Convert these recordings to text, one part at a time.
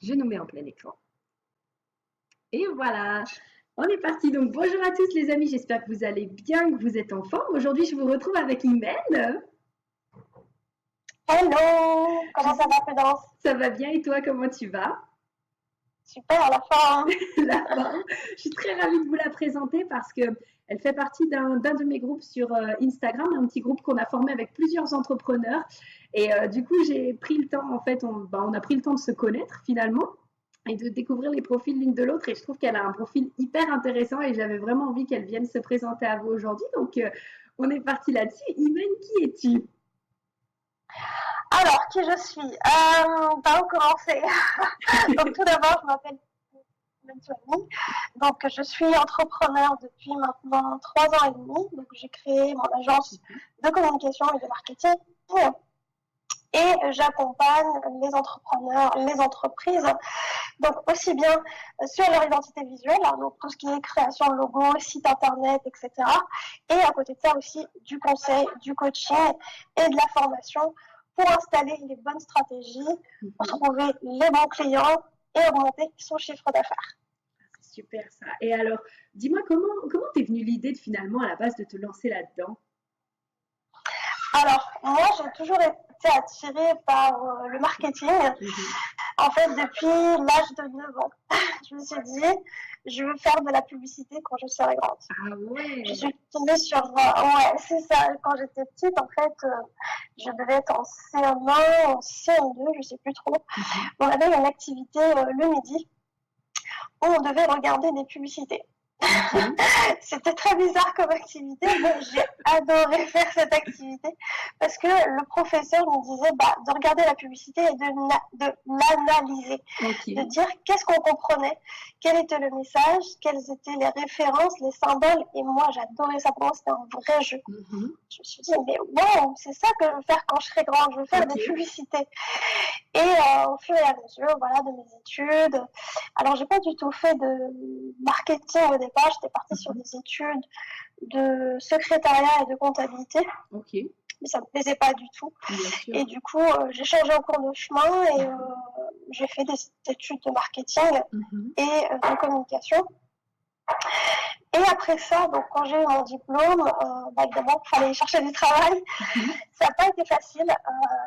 Je nous mets en plein écran. Et voilà, on est parti. Donc bonjour à tous les amis, j'espère que vous allez bien, que vous êtes en forme. Aujourd'hui, je vous retrouve avec Imen. Hello, comment ça va, Prudence? Ça va bien et toi, comment tu vas? Super à la fin. La forme. Je suis très ravie de vous la présenter parce que elle fait partie d'un de mes groupes sur Instagram, un petit groupe qu'on a formé avec plusieurs entrepreneurs. Et du coup, j'ai pris le temps, en fait, on a pris le temps de se connaître finalement et de découvrir les profils l'une de l'autre. Et je trouve qu'elle a un profil hyper intéressant et j'avais vraiment envie qu'elle vienne se présenter à vous aujourd'hui. Donc, on est parti là-dessus. Imen, qui es-tu? Alors, qui je suis? Par où commencer? Donc, tout d'abord, je m'appelle Mentuani. Donc, je suis entrepreneur depuis maintenant 3 ans et demi. Donc, j'ai créé mon agence de communication et de marketing. Et j'accompagne les entrepreneurs, les entreprises, donc aussi bien sur leur identité visuelle, hein, donc tout ce qui est création de logo, site internet, etc. Et à côté de ça aussi du conseil, du coaching et de la formation pour installer les bonnes stratégies, pour trouver les bons clients et augmenter son chiffre d'affaires. C'est super ça. Et alors, dis-moi, comment t'es venue l'idée de finalement à la base de te lancer là-dedans? Alors, moi, j'ai toujours été attirée par le marketing. En fait, depuis l'âge de 9 ans, je me suis dit, je veux faire de la publicité quand je serai grande. Ah ouais. Je suis tombée sur... ouais, c'est ça. Quand j'étais petite, en fait, je devais être en CM1, en CM2, je sais plus trop. On avait une activité le midi où on devait regarder des publicités. C'était très bizarre comme activité, mais j'ai adoré faire cette activité parce que le professeur nous disait de regarder la publicité et de l'analyser, de dire qu'est-ce qu'on comprenait, quel était le message, quelles étaient les références, les symboles, et moi j'adorais ça, pour moi c'était un vrai jeu. Je me suis dit, mais wow, c'est ça que je veux faire quand je serai grande, je veux faire des publicités. Et au fur et à mesure, voilà, de mes études. Alors, j'ai pas du tout fait de marketing au départ. J'étais partie sur des études de secrétariat et de comptabilité. Mais ça me plaisait pas du tout. Et du coup, j'ai changé en cours de chemin et j'ai fait des études de marketing et de communication. Et après ça, donc quand j'ai eu mon diplôme, évidemment, il fallait chercher du travail. Ça n'a pas été facile,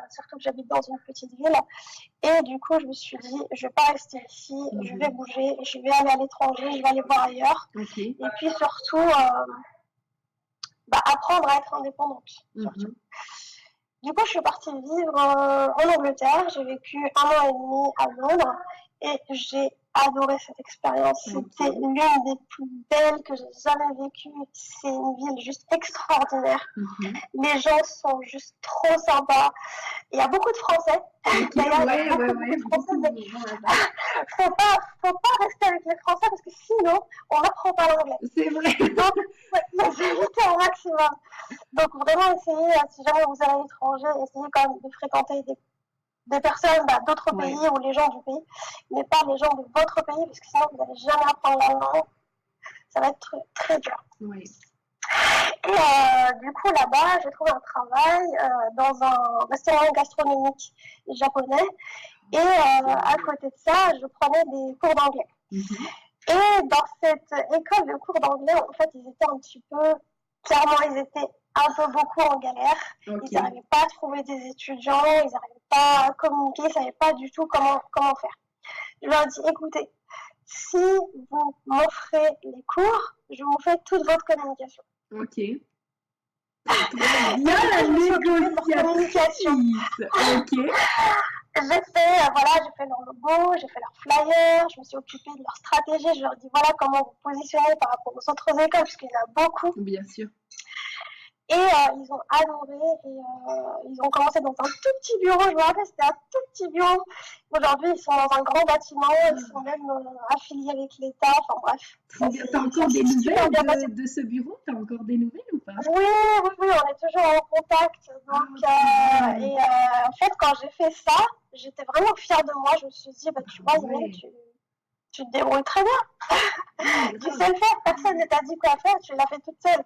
surtout que j'habite dans une petite ville. Et du coup, je me suis dit, je vais pas rester ici, je vais bouger, je vais aller à l'étranger, je vais aller voir ailleurs. Et puis surtout, apprendre à être indépendante. Surtout. Du coup, je suis partie vivre en Angleterre. J'ai vécu 1 an et demi à Londres et j'ai adoré cette expérience. C'était l'une des plus belles que j'ai jamais vécues. C'est une ville juste extraordinaire. Les gens sont juste trop sympas. Il y a beaucoup de Français. D'ailleurs, il y a beaucoup de Français. Mais faut pas rester avec les Français parce que sinon, on n'apprend pas l'anglais. C'est vrai. Donc, évitez au maximum. Donc, vraiment, essayez, si jamais vous allez à l'étranger, essayez quand même de fréquenter des personnes d'autres pays ou les gens du pays, mais pas les gens de votre pays, parce que sinon, vous n'allez jamais apprendre la langue. Ça va être très, très dur. Oui. Et du coup, là-bas, j'ai trouvé un travail dans un restaurant gastronomique japonais. Et à côté de ça, je prenais des cours d'anglais. Et dans cette école de cours d'anglais, en fait, ils étaient un petit peu... Clairement, ils étaient un peu beaucoup en galère. Ils n'arrivaient pas à trouver des étudiants, ils n'arrivaient pas à communiquer, ils ne savaient pas du tout comment faire. Je leur ai dit, écoutez, si vous m'offrez les cours, je vous fais toute votre communication. Ok. Bien la négociation. Ok. J'ai fait leur logo, j'ai fait leur flyer, je me suis occupée de leur stratégie, je leur ai dit voilà comment vous positionnez par rapport aux autres écoles, parce qu'il y en a beaucoup. Bien sûr. Et ils ont adoré et ils ont commencé dans un tout petit bureau, je me rappelle, c'était un tout petit bureau. Aujourd'hui, ils sont dans un grand bâtiment, ils sont même affiliés avec l'État, enfin bref. T'as encore des nouvelles de ce bureau? T'as encore des nouvelles ou pas? Oui, on est toujours en contact. Donc, en fait, quand j'ai fait ça, j'étais vraiment fière de moi. Je me suis dit, tu vois, Imen, tu te débrouilles très bien. Tu sais le faire, personne ne t'a dit quoi faire, tu l'as fait toute seule.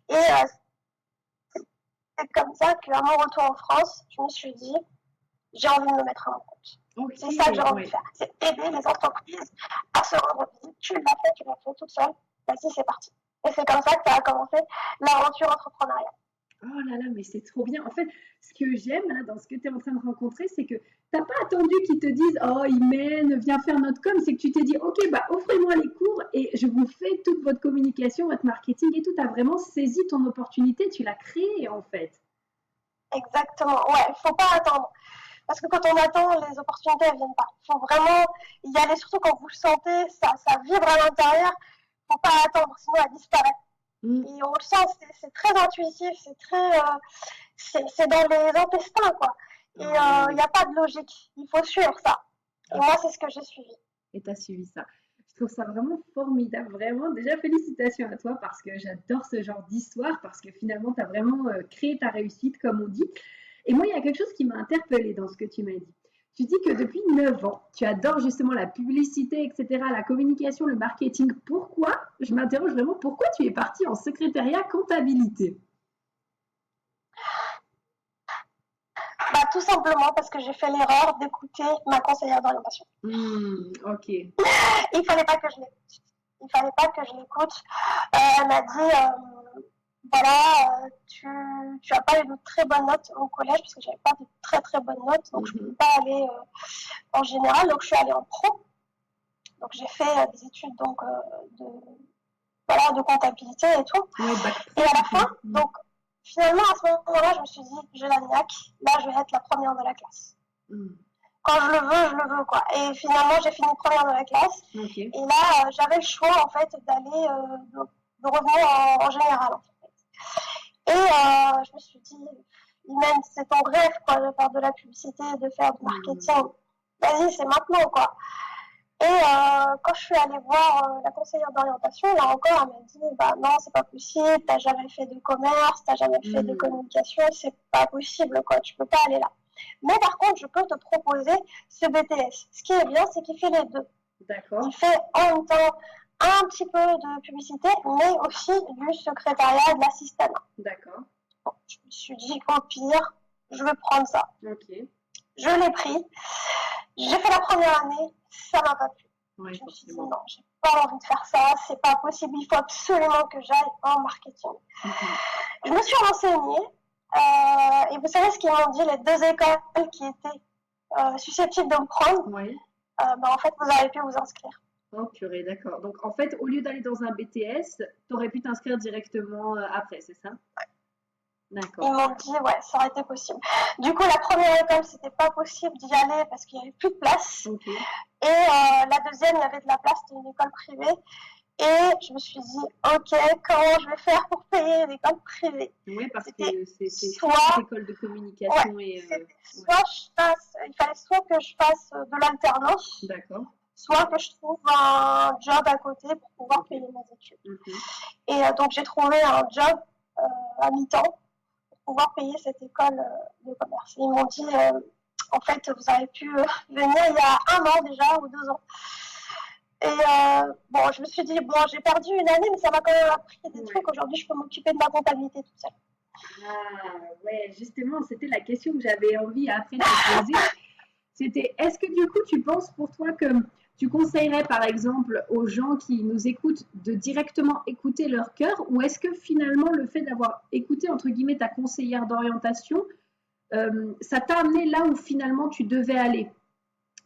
Et c'est comme ça qu'à mon retour en France, je me suis dit, j'ai envie de me mettre à mon compte. Ok, C'est ça que j'ai envie de ouais. faire. C'est aider les entreprises à se rendre visite. Tu l'as fait toute seule. Vas-y, c'est parti. Et c'est comme ça que ça a commencé l'aventure entrepreneuriale. Oh là là, mais c'est trop bien. En fait, ce que j'aime là, dans ce que tu es en train de rencontrer, c'est que tu n'as pas attendu qu'ils te disent oh, Imen, viens faire notre com. C'est que tu t'es dit ok, bah offrez-moi les cours et je vous fais toute votre communication, votre marketing et tout. Tu as vraiment saisi ton opportunité, tu l'as créée en fait. Exactement. Ouais, il ne faut pas attendre. Parce que quand on attend, les opportunités ne viennent pas. Il faut vraiment y aller, surtout quand vous le sentez, ça vibre à l'intérieur. Il ne faut pas attendre, sinon elle disparaît. Mm. Et on le sent, c'est très intuitif, c'est dans les intestins, quoi. Et il n'y Ah, oui. a pas de logique. Il faut suivre ça. Et Ah, moi, c'est ce que j'ai suivi. et tu as suivi ça. Je trouve ça vraiment formidable, vraiment. Déjà, félicitations à toi parce que j'adore ce genre d'histoire, parce que finalement, tu as vraiment créé ta réussite, comme on dit. Et moi, il y a quelque chose qui m'a interpellée dans ce que tu m'as dit. Tu dis que depuis 9 ans, tu adores justement la publicité, etc., la communication, le marketing. Pourquoi, je m'interroge vraiment, pourquoi tu es partie en secrétariat comptabilité? Bah, tout simplement parce que j'ai fait l'erreur d'écouter ma conseillère d'orientation. Ok. Il fallait pas que je l'écoute. Il fallait pas que je l'écoute. Elle m'a dit, voilà, tu as pas eu de très bonnes notes au collège parce que j'avais pas de très très bonnes notes, donc je pouvais pas aller en général, donc je suis allée en pro. Donc j'ai fait des études donc de voilà de comptabilité et tout. Ouais, bac Et pro. à la Du fin, coup. donc finalement à ce moment-là, je me suis dit, j'ai la niaque, là je vais être la première de la classe. Mm. Quand je le veux, quoi. Et finalement, j'ai fini première de la classe. Ok. Et là, j'avais le choix, en fait, d'aller, de revenir en général, en fait. Et je me suis dit, Imen, c'est ton rêve, quoi, de faire de la publicité, de faire du marketing. Vas-y, c'est maintenant, quoi. Et quand je suis allée voir la conseillère d'orientation, là encore, elle m'a dit, bah non, c'est pas possible, t'as jamais fait de commerce, t'as jamais fait de communication, c'est pas possible, quoi, tu peux pas aller là. Mais par contre, je peux te proposer ce BTS. Ce qui est bien, c'est qu'il fait les deux. D'accord. Il fait en même temps un petit peu de publicité, mais aussi du secrétariat, de l'assistanat. D'accord. Bon, je me suis dit, au pire, je vais prendre ça. Ok. Je l'ai pris. J'ai fait la première année, ça m'a pas plu. Ouais, Je me suis dit, forcément. non, j'ai pas envie de faire ça, c'est pas possible, il faut absolument que j'aille en marketing. Je me suis renseignée, et vous savez ce qu'ils m'ont dit, les deux écoles qui étaient susceptibles de me prendre, Ouais. en fait, vous auriez pu vous inscrire. Oh purée, d'accord. Donc en fait, au lieu d'aller dans un BTS, tu aurais pu t'inscrire directement après, c'est ça? Ils D'accord. m'ont dit, ouais, ça aurait été possible. Du coup, la première école, c'était pas possible d'y aller parce qu'il n'y avait plus de place. Ok. Et la deuxième, il y avait de la place, c'était une école privée. Et je me suis dit, ok, comment je vais faire pour payer une école privée? Oui, parce C'était que c'est cher, soit, cette école de communication et c'était ouais. soit je fasse, il fallait soit que je fasse de l'alternance, D'accord. soit que je trouve un job à côté pour pouvoir payer mes études. Et donc j'ai trouvé un job à mi-temps pour pouvoir payer cette école de commerce. Et ils m'ont dit, en fait, vous avez pu venir il y a 1 an déjà ou 2 ans. Et bon, je me suis dit, bon, j'ai perdu une année, mais ça m'a quand même appris des trucs. Aujourd'hui, je peux m'occuper de ma comptabilité toute seule. Ah ouais, justement, c'était la question que j'avais envie après de te poser. C'était, est-ce que du coup, tu penses pour toi que tu conseillerais par exemple aux gens qui nous écoutent de directement écouter leur cœur, ou est-ce que finalement le fait d'avoir écouté entre guillemets ta conseillère d'orientation, ça t'a amené là où finalement tu devais aller?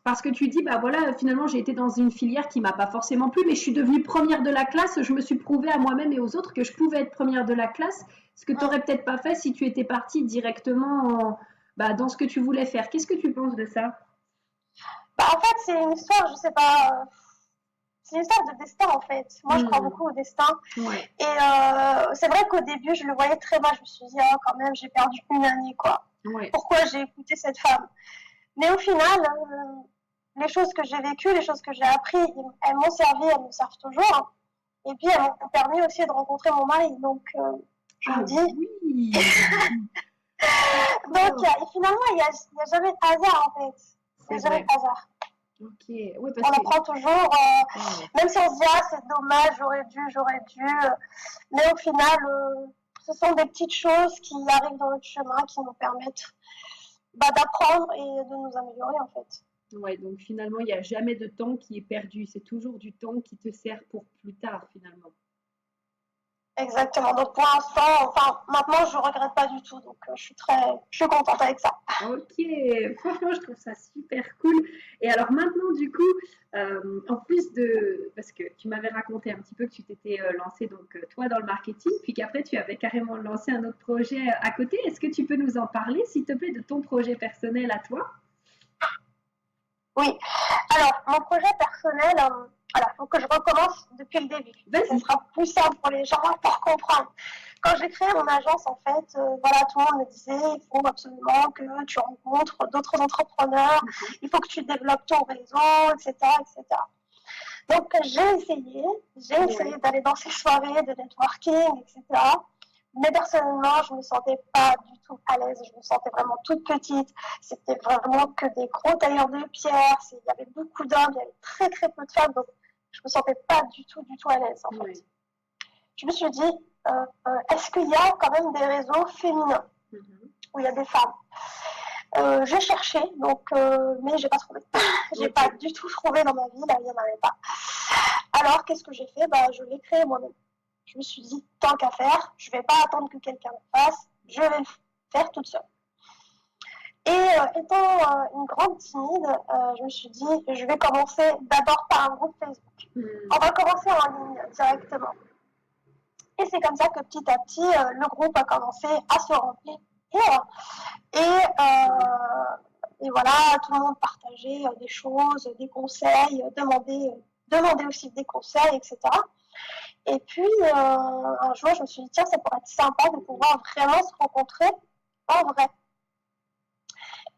Parce que tu dis, bah voilà, finalement j'ai été dans une filière qui m'a pas forcément plu, mais je suis devenue première de la classe, je me suis prouvé à moi-même et aux autres que je pouvais être première de la classe, ce que tu n'aurais peut-être pas fait si tu étais partie directement dans ce que tu voulais faire. Qu'est-ce que tu penses de ça? Bah, en fait, c'est une histoire, je sais pas, c'est une histoire de destin en fait. Moi, je crois beaucoup au destin. Ouais. Et c'est vrai qu'au début, je le voyais très mal. Je me suis dit, oh, quand même, j'ai perdu une année, quoi. Ouais. Pourquoi j'ai écouté cette femme? Mais au final, les choses que j'ai vécues, les choses que j'ai apprises, elles m'ont servi, elles me servent toujours. Et puis, elles m'ont permis aussi de rencontrer mon mari. Donc, je me dis. Oui. Donc, finalement, il n'y a jamais de hasard en fait. Il n'y a jamais de hasard. Ok. Oui, on apprend toujours, même si on se dit, ah, c'est dommage, j'aurais dû. Mais au final, ce sont des petites choses qui arrivent dans notre chemin qui nous permettent d'apprendre et de nous améliorer en fait. Ouais, donc finalement, il n'y a jamais de temps qui est perdu. C'est toujours du temps qui te sert pour plus tard, finalement. Exactement. Donc pour l'instant, enfin maintenant je regrette pas du tout. Donc je suis contente avec ça. Ok, franchement, je trouve ça super cool. Et alors maintenant, du coup, en plus de, parce que tu m'avais raconté un petit peu que tu t'étais lancé donc toi dans le marketing, puis qu'après tu avais carrément lancé un autre projet à côté. Est-ce que tu peux nous en parler, s'il te plaît, de ton projet personnel à toi? Oui. Alors mon projet personnel, alors faut que je recommence depuis le début. Ce Vas-y. sera plus simple pour les gens pour comprendre. Quand j'ai créé mon agence, en fait, voilà, tout le monde me disait, il faut absolument que tu rencontres d'autres entrepreneurs, Ok. il faut que tu développes ton réseau, etc., etc. Donc j'ai essayé Ouais. d'aller dans ces soirées de networking, etc. Mais personnellement, je me sentais pas du tout à l'aise. Je me sentais vraiment toute petite. C'était vraiment que des gros tailleurs de pierre. Il y avait beaucoup d'hommes, il y avait très très peu de femmes. Donc, je me sentais pas du tout à l'aise en fait. Ouais. Je me suis dit, est-ce qu'il y a quand même des réseaux féminins Mhm. où il y a des femmes? J'ai cherché, donc, mais j'ai pas trouvé. J'ai Ok. pas du tout trouvé dans ma vie, là, il n'y en avait pas. Alors, qu'est-ce que j'ai fait? Bah, je l'ai créé moi-même. Je me suis dit, tant qu'à faire, je vais pas attendre que quelqu'un le fasse, je vais le faire toute seule. Et étant une grande timide, je me suis dit, je vais commencer d'abord par un groupe Facebook. On Hmm. va commencer en ligne directement. Et c'est comme ça que petit à petit, le groupe a commencé à se remplir. Et, et voilà, tout le monde partageait des choses, des conseils, demandait aussi des conseils, etc. Et puis, un jour, je me suis dit, tiens, ça pourrait être sympa de pouvoir vraiment se rencontrer en vrai.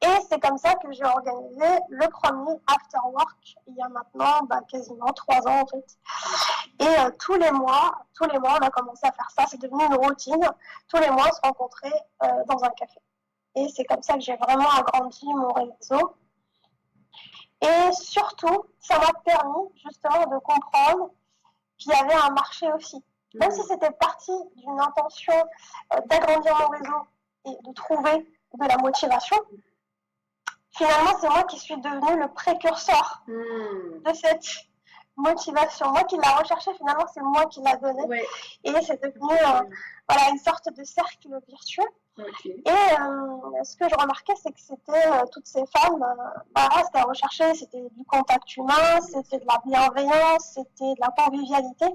Et c'est comme ça que j'ai organisé le premier After Work, il y a maintenant quasiment 3 ans en fait. Et tous les mois, on a commencé à faire ça, c'est devenu une routine. Tous les mois, on se rencontrait dans un café. Et c'est comme ça que j'ai vraiment agrandi mon réseau. Et surtout, ça m'a permis justement de comprendre qu'il y avait un marché aussi. Même si c'était parti d'une intention d'agrandir mon réseau et de trouver de la motivation, finalement, c'est moi qui suis devenue le précurseur de cette motivation. Moi qui l'a recherchée, finalement, c'est moi qui l'a donnée. Ouais. Et c'est devenu voilà, une sorte de cercle virtueux. Ok. Et ce que je remarquais, c'est que c'était toutes ces femmes, ce qu'elles recherchaient, c'était du contact humain, c'était de la bienveillance, c'était de la convivialité,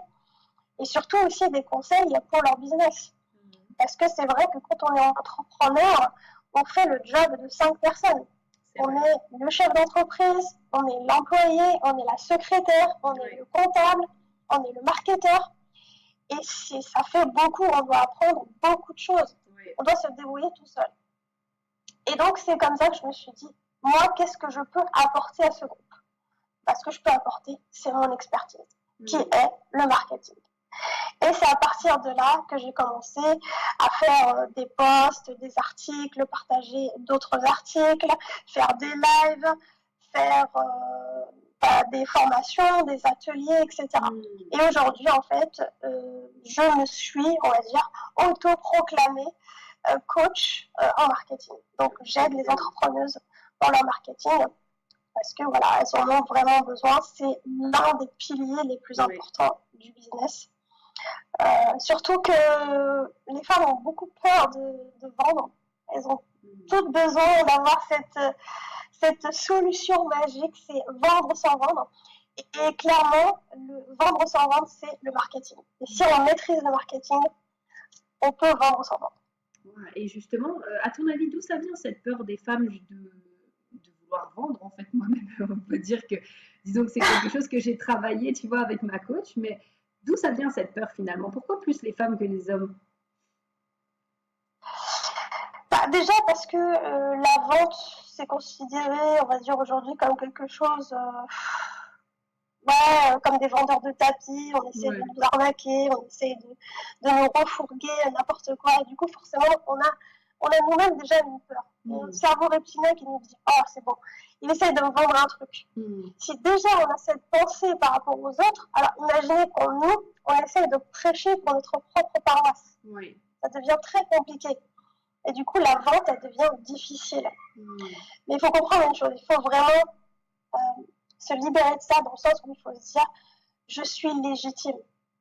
et surtout aussi des conseils pour leur business. Parce que c'est vrai que quand on est entrepreneur, on fait le job de 5 personnes. On est le chef d'entreprise, on est l'employé, on est la secrétaire, on est le comptable, on est le marketeur. Et ça fait beaucoup, on doit apprendre beaucoup de choses. On doit se débrouiller tout seul. Et donc, c'est comme ça que je me suis dit, moi, qu'est-ce que je peux apporter à ce groupe? Parce que je peux apporter, c'est mon expertise, qui est le marketing. Et c'est à partir de là que j'ai commencé à faire des posts, des articles, partager d'autres articles, faire des lives, faire des formations, des ateliers, etc. Et aujourd'hui, en fait, je me suis, on va dire, autoproclamée coach en marketing. Donc, j'aide les entrepreneuses dans leur marketing parce que voilà, elles en ont vraiment besoin. C'est l'un des piliers les plus importants du business. Surtout que les femmes ont beaucoup peur de vendre. Elles ont toutes besoin d'avoir cette solution magique, c'est vendre sans vendre. Et clairement, le vendre sans vendre, c'est le marketing. Et si on maîtrise le marketing, on peut vendre sans vendre. Et justement, à ton avis, d'où ça vient cette peur des femmes de vouloir vendre? En fait, moi-même, on peut dire que, disons que c'est quelque chose que j'ai travaillé, tu vois, avec ma coach, mais d'où ça vient cette peur finalement? Pourquoi plus les femmes que les hommes? Déjà parce que la vente, c'est considéré, on va dire aujourd'hui, comme quelque chose, comme des vendeurs de tapis, on essaie de nous arnaquer, on essaie de nous refourguer n'importe quoi. Et du coup, forcément, on a nous-mêmes déjà une peur. Et le cerveau reptilien qui nous dit, oh, c'est bon, il essaie de me vendre un truc. Si déjà on a cette pensée par rapport aux autres, alors imaginez pour nous, on essaie de prêcher pour notre propre paroisse. Ça devient très compliqué. Et du coup, la vente, elle devient difficile. Mais il faut comprendre une chose, il faut vraiment se libérer de ça dans le sens où il faut se dire, je suis légitime,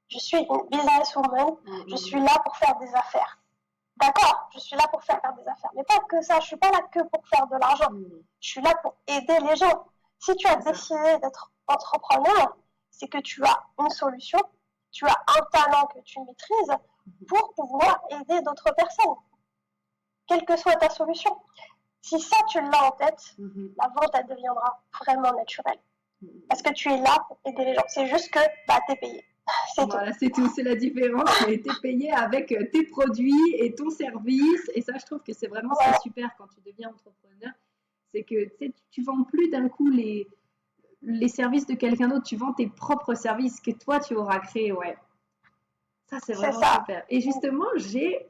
je suis une businesswoman, je suis là pour faire des affaires. D'accord, je suis là pour faire des affaires, mais pas que ça, je suis pas là que pour faire de l'argent, je suis là pour aider les gens. Si tu as décidé d'être entrepreneur, c'est que tu as une solution, tu as un talent que tu maîtrises pour pouvoir aider d'autres personnes, quelle que soit ta solution. Si ça, tu l'as en tête, la vente, elle deviendra vraiment naturelle. Parce que tu es là pour aider les gens. C'est juste que tu es payé. Voilà, c'est tout, c'est la différence. Tu es payé avec tes produits et ton service. Et ça, je trouve que c'est vraiment ça super quand tu deviens entrepreneur. C'est que tu ne vends plus d'un coup les services de quelqu'un d'autre, tu vends tes propres services que toi, tu auras créés. Ouais. Ça, c'est vraiment super. Et justement, j'ai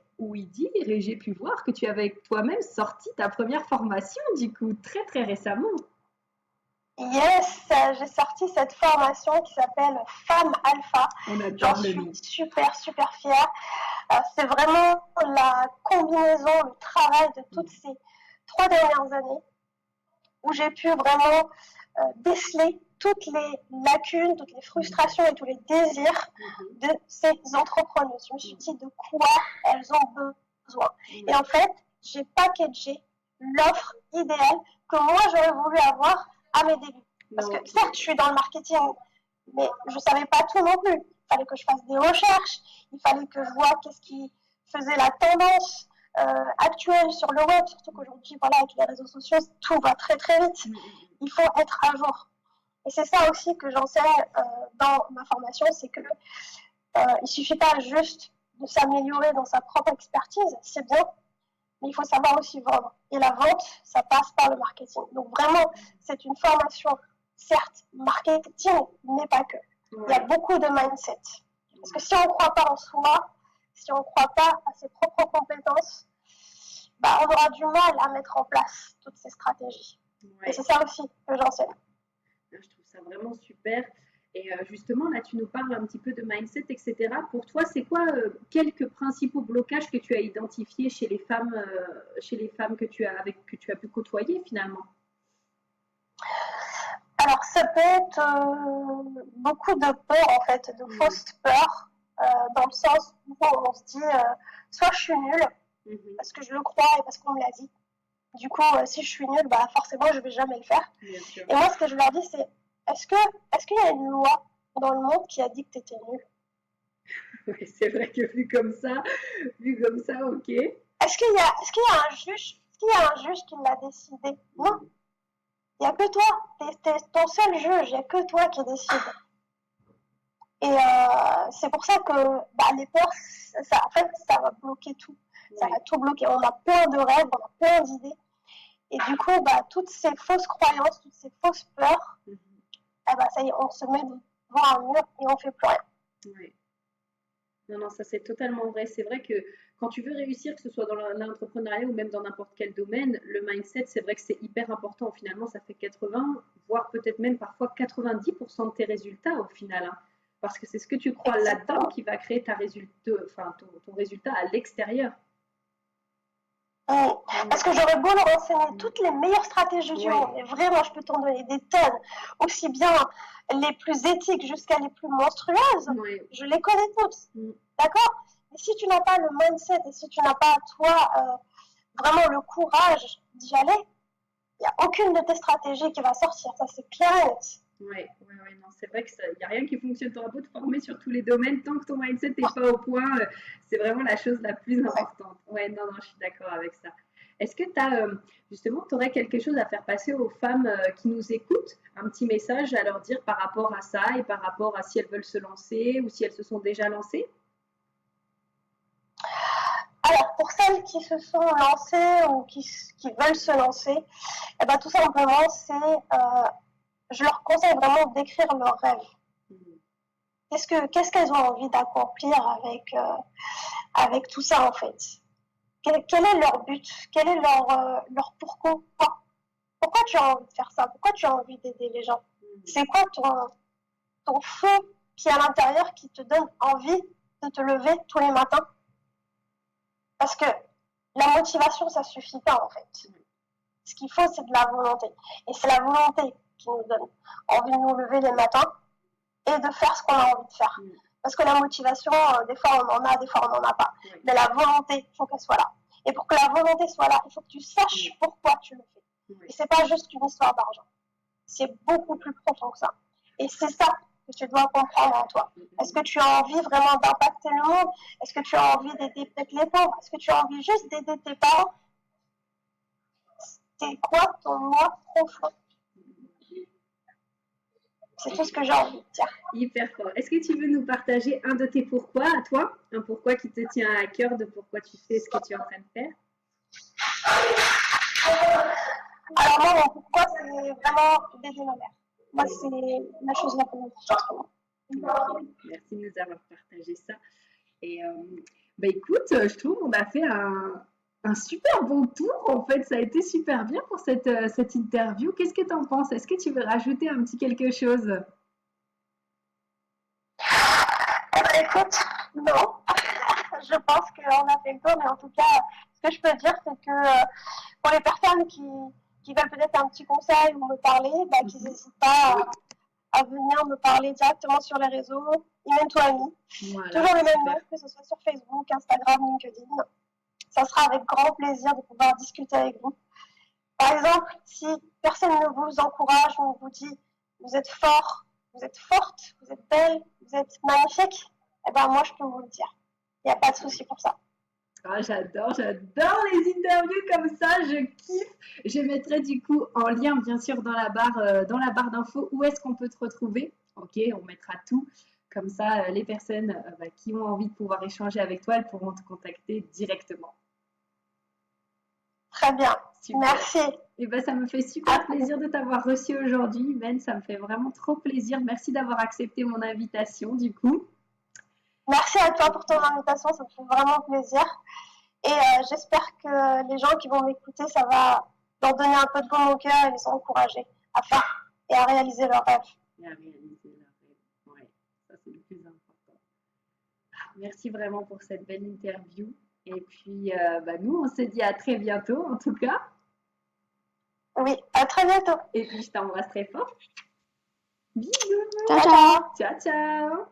pu voir que tu avais toi-même sorti ta première formation, du coup, très, très récemment. Yes, j'ai sorti cette formation qui s'appelle Femme Alpha. J'en suis super, super fière. C'est vraiment la combinaison, le travail de toutes ces 3 dernières années où j'ai pu vraiment déceler toutes les lacunes, toutes les frustrations et tous les désirs de ces entrepreneuses. Je me suis dit de quoi elles ont besoin. Et en fait, j'ai packagé l'offre idéale que moi j'aurais voulu avoir à mes débuts. Parce que certes, je suis dans le marketing, mais je ne savais pas tout non plus. Il fallait que je fasse des recherches, il fallait que je vois qu'est-ce qui faisait la tendance actuelle sur le web, surtout qu'aujourd'hui, voilà, avec les réseaux sociaux, tout va très très vite. Il faut être à jour. Et c'est ça aussi que j'enseigne dans ma formation, c'est que il ne suffit pas juste de s'améliorer dans sa propre expertise, c'est bien, mais il faut savoir aussi vendre. Et la vente, ça passe par le marketing. Donc vraiment, c'est une formation, certes, marketing, mais pas que. Il y a beaucoup de mindset. Parce que si on ne croit pas en soi, si on ne croit pas à ses propres compétences, on aura du mal à mettre en place toutes ces stratégies. Et c'est ça aussi que j'enseigne. Je trouve ça vraiment super. Et justement, là, tu nous parles un petit peu de mindset, etc. Pour toi, c'est quoi quelques principaux blocages que tu as identifiés chez les femmes que tu as pu côtoyer finalement? Alors, ça peut être beaucoup de peur, en fait, de fausses peurs, dans le sens où on se dit soit je suis nulle, parce que je le crois et parce qu'on me l'a dit. Du coup, si je suis nulle, forcément, je ne vais jamais le faire. Et moi, ce que je leur dis, c'est est-ce qu'il y a une loi dans le monde qui a dit que tu étais nulle? Oui, c'est vrai que vu comme ça, ok. Est-ce qu'il y a un juge qui l'a décidé? Non. Il n'y a que toi. T'es ton seul juge. Il n'y a que toi qui décide. Et c'est pour ça que les peurs, en fait, ça va bloquer tout. Ça va tout bloquer. On a plein de rêves, on a plein d'idées. Et du coup, toutes ces fausses croyances, toutes ces fausses peurs, ça y est, on se met devant un mur et on ne fait plus rien. Oui. Non, ça c'est totalement vrai. C'est vrai que quand tu veux réussir, que ce soit dans l'entrepreneuriat ou même dans n'importe quel domaine, le mindset, c'est vrai que c'est hyper important. Finalement, ça fait 80, voire peut-être même parfois 90% de tes résultats au final. Hein. Parce que c'est ce que tu crois là-dedans qui va créer ton résultat à l'extérieur. Parce que j'aurais beau leur enseigner toutes les meilleures stratégies du monde, et vraiment, je peux t'en donner des tonnes, aussi bien les plus éthiques jusqu'à les plus monstrueuses, je les connais toutes, d'accord? Mais si tu n'as pas le mindset et si tu n'as pas, toi, vraiment le courage d'y aller, il n'y a aucune de tes stratégies qui va sortir, ça c'est clair et net. Oui, non, c'est vrai qu'il n'y a rien qui fonctionne. Tu auras beau te former sur tous les domaines, tant que ton mindset n'est pas au point, c'est vraiment la chose la plus importante. Ouais, non, je suis d'accord avec ça. Est-ce que tu aurais quelque chose à faire passer aux femmes qui nous écoutent, un petit message à leur dire par rapport à ça et par rapport à si elles veulent se lancer ou si elles se sont déjà lancées? Alors, pour celles qui se sont lancées ou qui veulent se lancer, tout simplement, je leur conseille vraiment d'écrire leurs rêves. Qu'est-ce qu'elles ont envie d'accomplir avec tout ça, en fait? Quel est leur but? Quel est leur pourquoi? Pourquoi tu as envie de faire ça? Pourquoi tu as envie d'aider les gens? C'est quoi ton feu qui est à l'intérieur qui te donne envie de te lever tous les matins? Parce que la motivation, ça ne suffit pas, en fait. Ce qu'il faut, c'est de la volonté. Et c'est la volonté qui nous donne envie de nous lever les matins et de faire ce qu'on a envie de faire. Parce que la motivation, des fois on en a, des fois on n'en a pas. Mais la volonté, il faut qu'elle soit là. Et pour que la volonté soit là, il faut que tu saches pourquoi tu le fais. Et c'est pas juste une histoire d'argent. C'est beaucoup plus profond que ça. Et c'est ça que tu dois comprendre en toi. Est-ce que tu as envie vraiment d'impacter le monde? Est-ce que tu as envie d'aider peut-être les pauvres? Est-ce que tu as envie juste d'aider tes parents? C'est quoi ton moi profond? C'est tout ce que j'ai envie de dire. Hyper fort. Est-ce que tu veux nous partager un de tes pourquoi à toi? Un pourquoi qui te tient à cœur de pourquoi tu fais ce que tu es en train de faire? Alors moi, mon pourquoi, c'est vraiment d'aider ma mère. Moi, c'est la chose la plus importante. Merci de nous avoir partagé ça. Et bah écoute, je trouve qu'on a fait un super bon tour. En fait, ça a été super bien pour cette interview. Qu'est-ce que tu en penses? Est-ce que tu veux rajouter un petit quelque chose? Écoute, non. Je pense qu'on a fait le tour, mais en tout cas, ce que je peux dire, c'est que pour les personnes qui veulent peut-être un petit conseil ou me parler, bah, qu'ils n'hésitent pas à venir me parler directement sur les réseaux, Imen Touahami. Voilà, toujours le même nom, que ce soit sur Facebook, Instagram, LinkedIn. Ça sera avec grand plaisir de pouvoir discuter avec vous. Par exemple, si personne ne vous encourage ou vous dit vous êtes fort, vous êtes forte, vous êtes belle, vous êtes magnifique, eh ben moi je peux vous le dire. Il n'y a pas de souci pour ça. Ah, j'adore les interviews comme ça, je kiffe. Je mettrai du coup en lien bien sûr dans la barre d'infos où est-ce qu'on peut te retrouver. Ok, on mettra tout. Comme ça, les personnes qui ont envie de pouvoir échanger avec toi, elles pourront te contacter directement. Très bien, super. Merci. Et ben, ça me fait super plaisir de t'avoir reçu aujourd'hui, Ben. Ça me fait vraiment trop plaisir. Merci d'avoir accepté mon invitation du coup. Merci à toi pour ton invitation, ça me fait vraiment plaisir. Et j'espère que les gens qui vont m'écouter, ça va leur donner un peu de baume au cœur et les encourager à faire et à réaliser leurs rêves. Et à réaliser leurs rêves, ouais, ça c'est le plus important. Merci vraiment pour cette belle interview. Et puis, nous, on se dit à très bientôt, en tout cas. Oui, à très bientôt. Et puis, je t'embrasse très fort. Bisous. Ciao, ciao. Ciao, ciao.